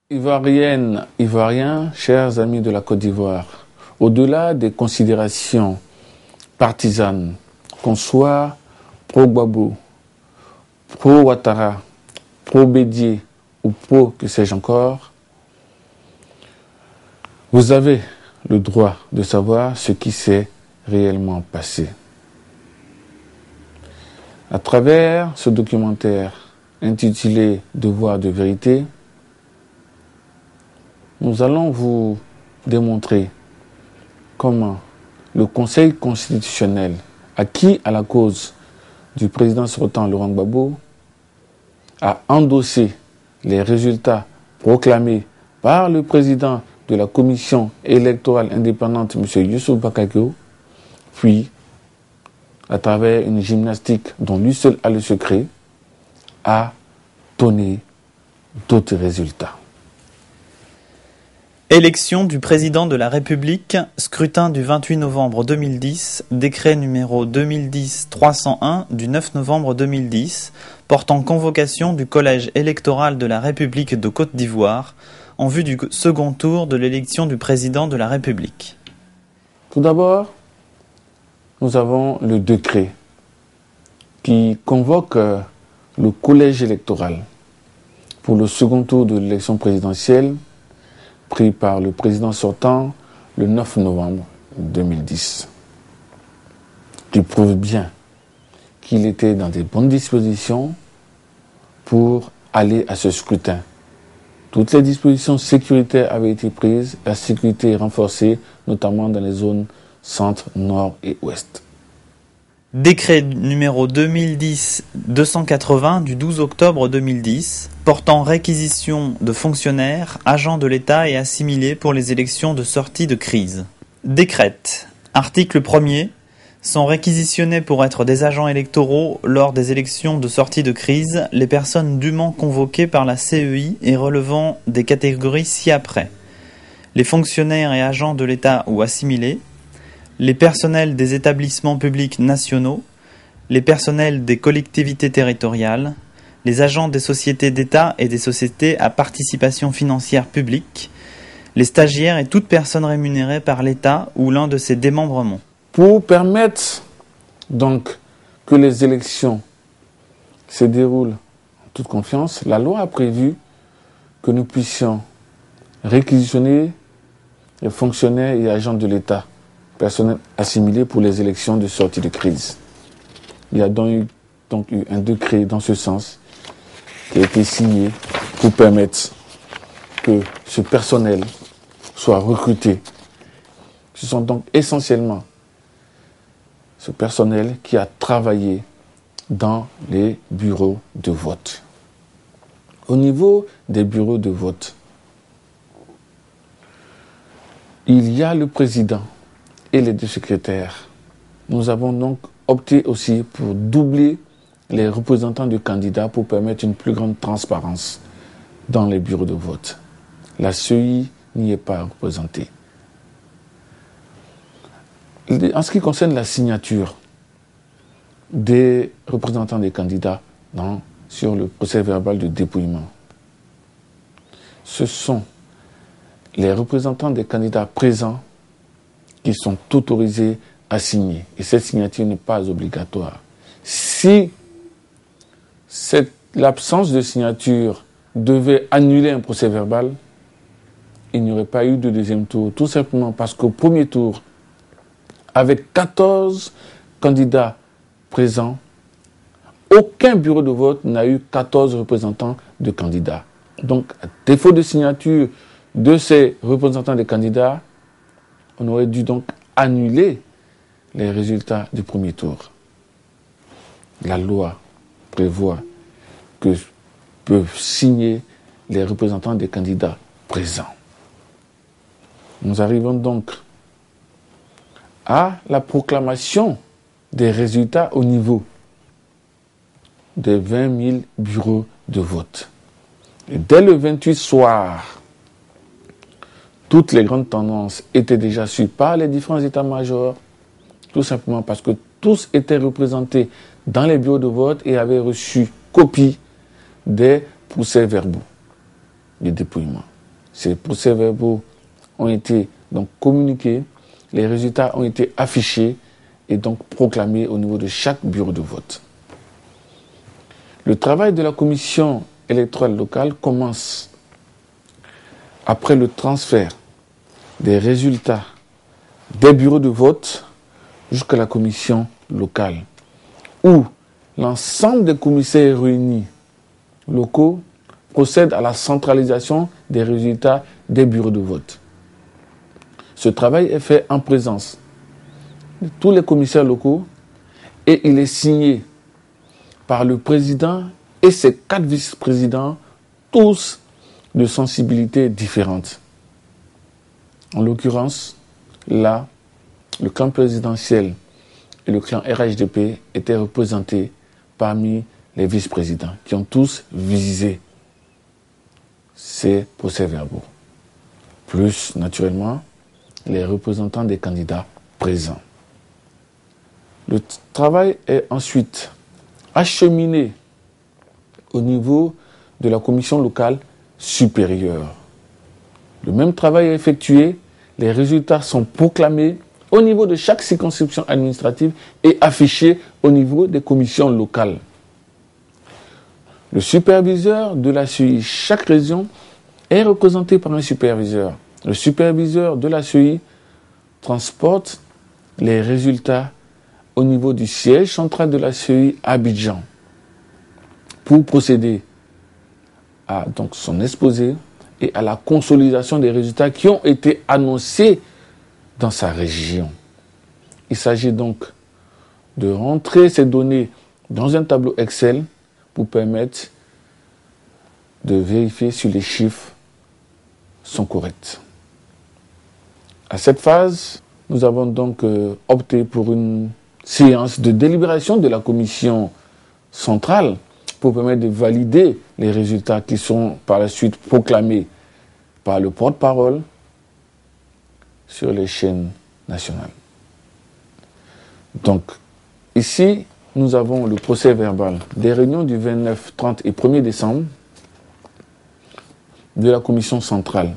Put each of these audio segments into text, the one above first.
Ivoiriennes, Ivoiriens, chers amis de la Côte d'Ivoire, au-delà des considérations partisanes, qu'on soit pro-Gbagbo, pro-Ouattara, pro-Bédié ou pro que sais-je encore, vous avez le droit de savoir ce qui s'est réellement passé. À travers ce documentaire intitulé Devoir de vérité, nous allons vous démontrer comment le Conseil constitutionnel, acquis à la cause du président sortant Laurent Gbagbo, a endossé les résultats proclamés par le président de la commission électorale indépendante, M. Youssouf Bakagio, puis, à travers une gymnastique dont lui seul a le secret, a donné d'autres résultats. Élection du président de la République, scrutin du 28 novembre 2010, décret numéro 2010-301 du 9 novembre 2010, portant convocation du collège électoral de la République de Côte d'Ivoire en vue du second tour de l'élection du président de la République. Tout d'abord, nous avons le décret qui convoque le collège électoral pour le second tour de l'élection présidentielle pris par le président sortant le 9 novembre 2010. Qui prouve bien qu'il était dans des bonnes dispositions pour aller à ce scrutin. Toutes les dispositions sécuritaires avaient été prises, la sécurité est renforcée, notamment dans les zones centre, nord et ouest. Décret numéro 2010-280 du 12 octobre 2010, portant réquisition de fonctionnaires, agents de l'État et assimilés pour les élections de sortie de crise. Décrète. Article 1er. Sont réquisitionnés pour être des agents électoraux lors des élections de sortie de crise les personnes dûment convoquées par la CEI et relevant des catégories ci-après. Les fonctionnaires et agents de l'État ou assimilés, les personnels des établissements publics nationaux, les personnels des collectivités territoriales, les agents des sociétés d'État et des sociétés à participation financière publique, les stagiaires et toute personne rémunérée par l'État ou l'un de ses démembrements. Pour permettre donc que les élections se déroulent en toute confiance, la loi a prévu que nous puissions réquisitionner les fonctionnaires et agents de l'État, personnels assimilés pour les élections de sortie de crise. Il y a donc eu un décret dans ce sens qui a été signé pour permettre que ce personnel soit recruté. Ce sont donc essentiellement ce personnel qui a travaillé dans les bureaux de vote. Au niveau des bureaux de vote, il y a le président et les deux secrétaires. Nous avons donc opté aussi pour doubler les représentants de candidats pour permettre une plus grande transparence dans les bureaux de vote. La CEI n'y est pas représentée. En ce qui concerne la signature des représentants des candidats sur le procès verbal de dépouillement, ce sont les représentants des candidats présents qui sont autorisés à signer. Et cette signature n'est pas obligatoire. Si l'absence de signature devait annuler un procès verbal, il n'y aurait pas eu de deuxième tour. Tout simplement parce qu'au premier tour, avec 14 candidats présents, aucun bureau de vote n'a eu 14 représentants de candidats. Donc, à défaut de signature de ces représentants des candidats, on aurait dû donc annuler les résultats du premier tour. La loi prévoit que peuvent signer les représentants des candidats présents. Nous arrivons donc à la proclamation des résultats au niveau des 20 000 bureaux de vote. Et dès le 28 soir, toutes les grandes tendances étaient déjà suivies par les différents états-majors, tout simplement parce que tous étaient représentés dans les bureaux de vote et avaient reçu copie des procès-verbaux de dépouillement. ces procès-verbaux ont été donc communiqués, les résultats ont été affichés et donc proclamés au niveau de chaque bureau de vote. Le travail de la commission électorale locale commence après le transfert des résultats des bureaux de vote jusqu'à la commission locale, où l'ensemble des commissaires réunis locaux procèdent à la centralisation des résultats des bureaux de vote. Ce travail est fait en présence de tous les commissaires locaux et il est signé par le président et ses 4 vice-présidents, tous de sensibilités différentes. En l'occurrence, là, le clan présidentiel et le clan RHDP étaient représentés parmi les vice-présidents qui ont tous visé ces procès-verbaux. Plus, naturellement, les représentants des candidats présents. Le travail est ensuite acheminé au niveau de la commission locale supérieure. Le même travail est effectué, les résultats sont proclamés au niveau de chaque circonscription administrative et affichés au niveau des commissions locales. Le superviseur de la CEI, chaque région est représenté par un superviseur. Le superviseur de la CEI transporte les résultats au niveau du siège central de la CEI à Abidjan pour procéder à donc, son exposé et à la consolidation des résultats qui ont été annoncés dans sa région. Il s'agit donc de rentrer ces données dans un tableau Excel pour permettre de vérifier si les chiffres sont corrects. À cette phase, nous avons donc opté pour une séance de délibération de la commission centrale pour permettre de valider les résultats qui sont par la suite proclamés par le porte-parole sur les chaînes nationales. Donc, ici, nous avons le procès verbal des réunions du 29, 30 et 1er décembre de la commission centrale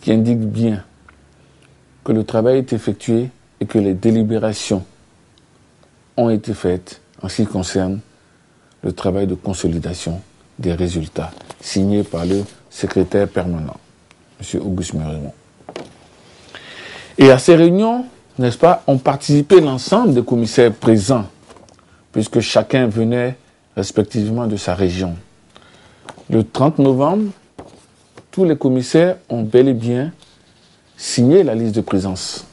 qui indique bien que le travail est effectué et que les délibérations ont été faites en ce qui concerne le travail de consolidation des résultats signé par le secrétaire permanent, M. Auguste Mérimont. Et à ces réunions, n'est-ce pas, ont participé l'ensemble des commissaires présents, puisque chacun venait respectivement de sa région. Le 30 novembre, tous les commissaires ont bel et bien signé la liste de présence.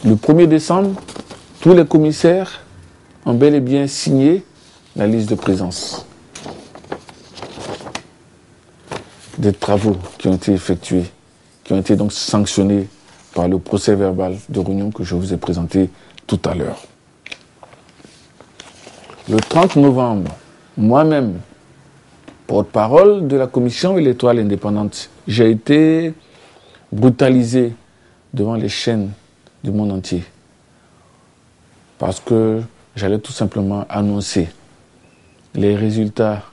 Le 1er décembre, tous les commissaires ont bel et bien signé la liste de présence. Des travaux qui ont été effectués, qui ont été donc sanctionnés par le procès verbal de réunion que je vous ai présenté tout à l'heure. Le 30 novembre, moi-même, porte-parole de la commission électorale indépendante, j'ai été brutalisé devant les chaînes du monde entier parce que j'allais tout simplement annoncer les résultats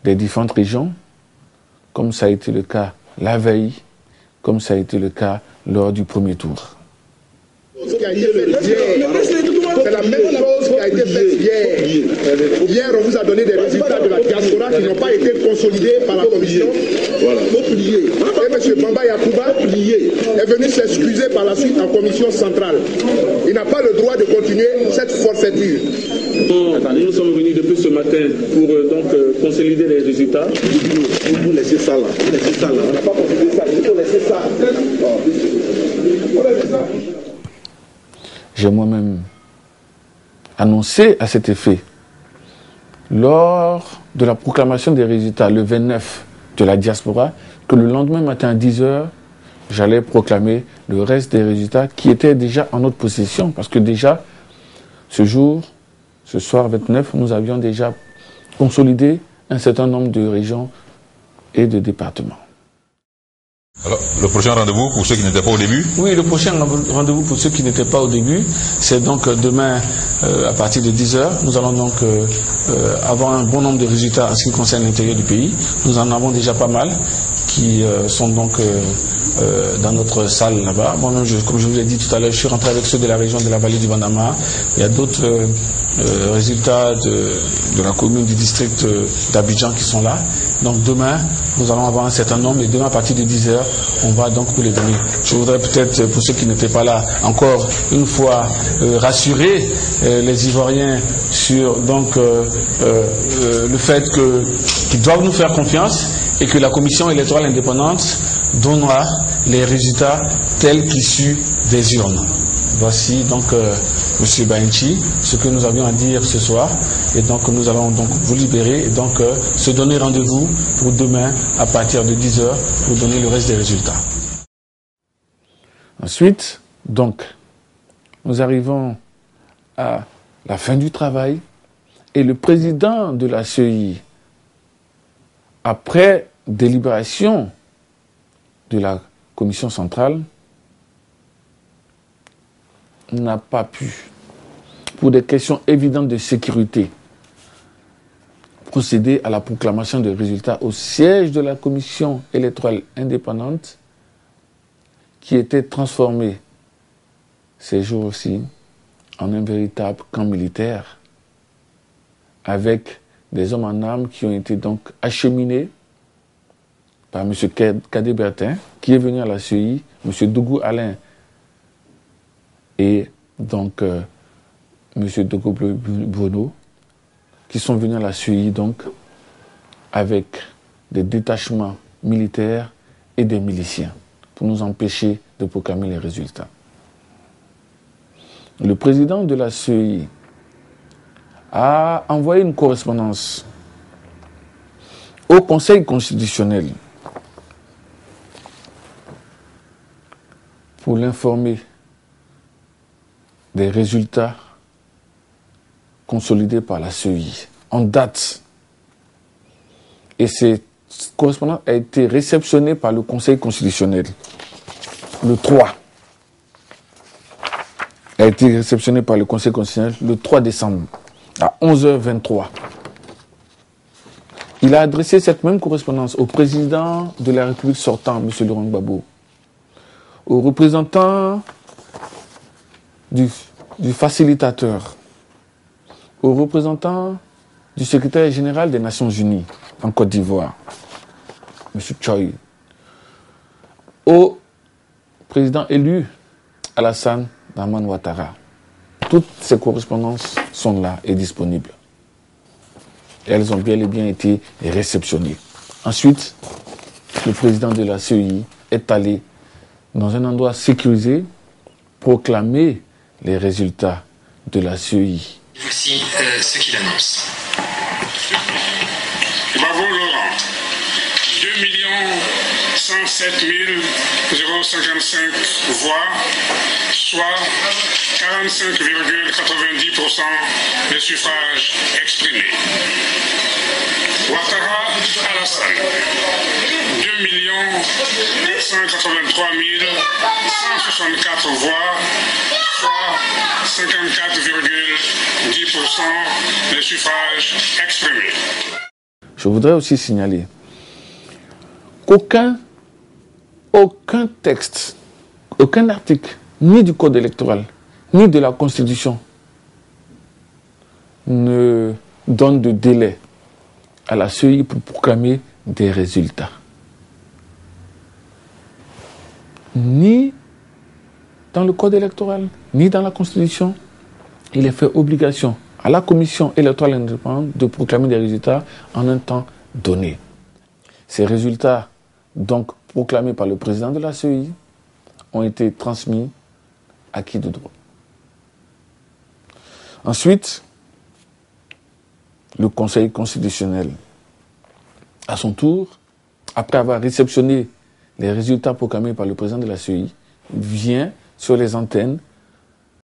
des différentes régions, comme ça a été le cas la veille, comme ça a été le cas lors du premier tour. C'est la même chose qui a été faite hier. Hier, on vous a donné des résultats de la diaspora qui n'ont pas été consolidés par la commission. Voilà. Et M. Bamba Yacouba est venu s'excuser par la suite en commission centrale. Il n'a pas le droit de continuer cette forfaiture. Nous sommes venus depuis ce matin pour donc consolider les résultats. Vous laissez ça là. Vous laissez ça là. On n'a pas consolidé ça. Il faut laisser ça. J'ai moi-même annoncé à cet effet, lors de la proclamation des résultats, le 29 de la diaspora, que le lendemain matin à 10h, j'allais proclamer le reste des résultats qui étaient déjà en notre possession. Parce que déjà, ce soir 29, nous avions déjà consolidé un certain nombre de régions et de départements. Alors, le prochain rendez-vous pour ceux qui n'étaient pas au début? Oui, le prochain rendez-vous pour ceux qui n'étaient pas au début, c'est donc demain à partir de 10h. Nous allons donc avoir un bon nombre de résultats en ce qui concerne l'intérieur du pays. Nous en avons déjà pas mal qui sont donc dans notre salle là-bas. Moi-même, comme je vous l'ai dit tout à l'heure, je suis rentré avec ceux de la région de la vallée du Bandama. Il y a d'autres résultats de la commune du district d'Abidjan qui sont là. Donc demain, nous allons avoir un certain nombre et demain à partir de 10h, on va donc vous les donner. Je voudrais peut-être, pour ceux qui n'étaient pas là, encore une fois rassurer les Ivoiriens sur donc le fait qu'ils doivent nous faire confiance et que la commission électorale indépendante donnera les résultats tels qu'issus des urnes. Voici donc M. Bainchi, ce que nous avions à dire ce soir. Et donc nous allons donc vous libérer et donc se donner rendez-vous pour demain à partir de 10h pour donner le reste des résultats. Ensuite, donc, nous arrivons à la fin du travail et le président de la CEI, après délibération de la commission centrale, n'a pas pu, pour des questions évidentes de sécurité, procéder à la proclamation des résultats au siège de la commission électorale indépendante qui était transformée ces jours-ci en un véritable camp militaire avec des hommes en armes qui ont été donc acheminés par M. Kadé Bertin, qui est venu à la CEI, M. Dougou Alain et donc M. Dogo Bruno, qui sont venus à la CEI donc avec des détachements militaires et des miliciens pour nous empêcher de proclamer les résultats. Le président de la CEI a envoyé une correspondance au Conseil constitutionnel pour l'informer des résultats consolidés par la CEI en date. Et cette correspondance a été réceptionnée par le Conseil constitutionnel le 3. A été réceptionnée par le Conseil constitutionnel le 3 décembre à 11h23. Il a adressé cette même correspondance au président de la République sortant, M. Laurent Gbagbo, au représentant du facilitateur, au représentant du secrétaire général des Nations Unies en Côte d'Ivoire, M. Choi, au président élu Alassane Dramane Ouattara. Toutes ces correspondances sont là et disponibles. Et elles ont bel et bien été réceptionnées. Ensuite, le président de la CEI est allé dans un endroit sécurisé proclamer les résultats de la CEI. Voici ce qu'il annonce. Bravo Laurent. 2 107 055 voix, soit 45,90% des suffrages exprimés. Ouattara Alassane, 2 183 164 voix, soit 54,10% des suffrages exprimés. Je voudrais aussi signaler qu'aucun texte, aucun article, ni du Code électoral, ni de la Constitution, ne donne de délai à la CEI pour proclamer des résultats. Ni dans le Code électoral, ni dans la Constitution, il est fait obligation à la Commission électorale indépendante de proclamer des résultats en un temps donné. Ces résultats, donc proclamés par le président de la CEI, ont été transmis à qui de droit. Ensuite, le Conseil constitutionnel, à son tour, après avoir réceptionné les résultats proclamés par le président de la CEI, vient sur les antennes